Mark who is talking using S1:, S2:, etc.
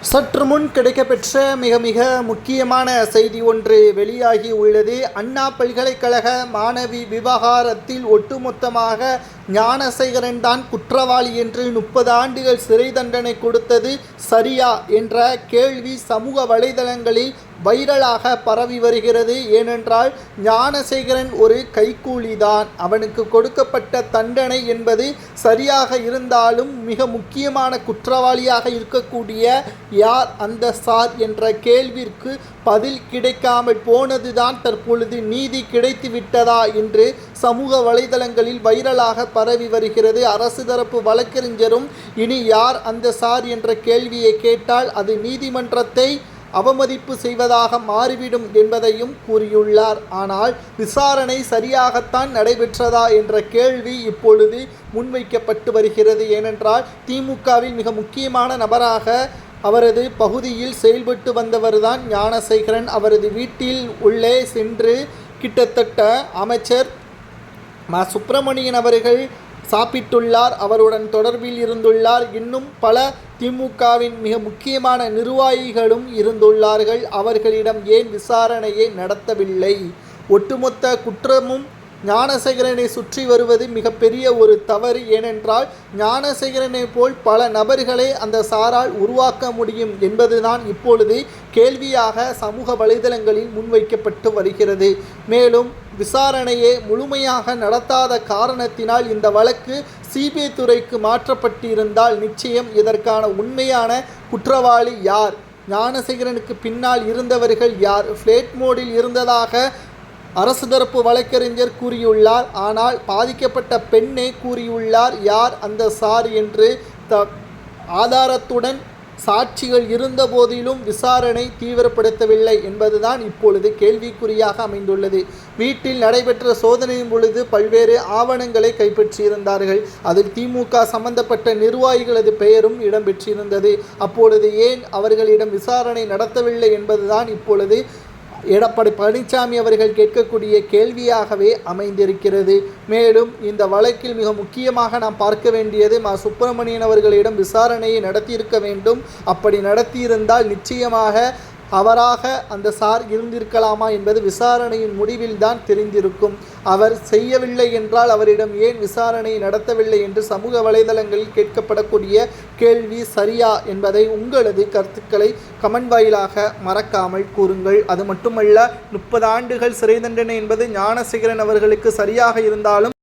S1: சற்று முன் கிடைக்கப்பெற்ற மிக மிக முக்கியமான செய்தி ஒன்று வெளியாகி உள்ளது. அண்ணா பல்கலைக்கழக மாணவி விவகாரத்தில் ஒட்டுமொத்தமாக ஞானசேகரன் தான் குற்றவாளி என்று 30 ஆண்டுகள் சிறை தண்டனை கொடுத்தது சரியா என்ற கேள்வி சமூக வலைதளங்களில் வைரலாக பரவி வருகிறது. ஏனென்றால் ஞானசேகரன் ஒரு கைக்கூலிதான். அவனுக்கு கொடுக்கப்பட்ட தண்டனை என்பது சரியாக இருந்தாலும் மிக முக்கியமான குற்றவாளியாக இருக்கக்கூடிய யார் அந்த சார் என்ற கேள்விற்கு பதில் கிடைக்காமல் போனதுதான் தற்பொழுது நீதி கிடைத்து விட்டதா என்று சமூக வலைதளங்களில் வைரலாக பரவி வருகிறது. அரசு தரப்பு வழக்கறிஞரும் இனி யார் அந்த சார் என்ற கேள்வியை கேட்டால் அது நீதிமன்றத்தை அவமதிப்பு செய்வதாக மாறிவிடும் என்பதையும் கூறியுள்ளார். ஆனால் விசாரணை சரியாகத்தான் நடைபெற்றதா என்ற கேள்வி இப்பொழுது முன்வைக்கப்பட்டு வருகிறது. ஏனென்றால் திமுகவில் மிக முக்கியமான நபராக அவரது பகுதியில் செயல்பட்டு வந்தவர்தான் ஞானசேகரன். அவரது வீட்டில் உள்ளே சென்று கிட்டத்தட்ட அமைச்சர் சுப்பிரமணியன் அவர்கள் சாப்பிட்டுள்ளார், அவருடன் தொடர்பில் இருந்துள்ளார். இன்னும் பல திமுகவின் மிக முக்கியமான நிர்வாகிகளும் இருந்துள்ளார்கள். அவர்களிடம் ஏன் விசாரணையை நடத்தவில்லை? ஒட்டுமொத்த குற்றமும் ஞானசேகரனை சுற்றி வருவது மிகப்பெரிய ஒரு தவறு. ஏனென்றால் ஞானசேகரனை போல் பல நபர்களை அந்த சாரால் உருவாக்க முடியும் என்பதுதான் இப்பொழுது கேள்வியாக சமூக வலைதளங்களில் முன்வைக்கப்பட்டு வருகிறது. மேலும் விசாரணையை முழுமையாக நடத்தாத காரணத்தினால் இந்த வழக்கு சிபிஐ துறைக்கு மாற்றப்பட்டிருந்தால் நிச்சயம் இதற்கான உண்மையான குற்றவாளி யார், ஞானசேகரனுக்கு பின்னால் இருந்தவர்கள் யார், ஃப்ளைட் மோடில் இருந்ததாக அரசு தரப்பு வழக்கறிஞர் கூறியுள்ளார். ஆனால் பாதிக்கப்பட்ட பெண்ணே கூறியுள்ளார் யார் அந்த சார் என்று. ஆதாரத்துடன் சாட்சிகள் இருந்த போதிலும் விசாரணை தீவிரப்படுத்தவில்லை என்பதுதான் இப்பொழுது கேள்விக்குறியாக அமைந்துள்ளது. வீட்டில் நடைபெற்ற சோதனையின் பொழுது பல்வேறு ஆவணங்களை கைப்பற்றியிருந்தார்கள். அதில் திமுக சம்பந்தப்பட்ட நிர்வாகிகளது பெயரும் இடம்பெற்றிருந்தது. அப்பொழுது ஏன் அவர்களிடம் விசாரணை நடத்தவில்லை என்பதுதான் இப்பொழுது எடப்பாடி பழனிசாமி அவர்கள் கேட்கக்கூடிய கேள்வியாகவே அமைந்திருக்கிறது. மேலும் இந்த வழக்கில் மிக முக்கியமாக நாம் பார்க்க வேண்டியது சுப்பிரமணியன் அவர்களிடம் விசாரணையை நடத்தியிருக்க வேண்டும். அப்படி நடத்தியிருந்தால் நிச்சயமாக அவராக அந்த சார் இருந்திருக்கலாமா என்பது விசாரணையின் முடிவில் தான் தெரிந்திருக்கும். அவர் செய்யவில்லை என்றால் அவரிடம் ஏன் விசாரணை நடத்தவில்லை என்று சமூக வலைதளங்களில் கேட்கப்படக்கூடிய கேள்வி சரியா என்பதை உங்களது கருத்துக்களை கமெண்ட் வாயிலாக மறக்காமல் கூறுங்கள். அது மட்டுமல்ல, 30 ஆண்டுகள் சிறை தண்டனை என்பது ஞானசேகரன் அவர்களுக்கு சரியாக இருந்தாலும்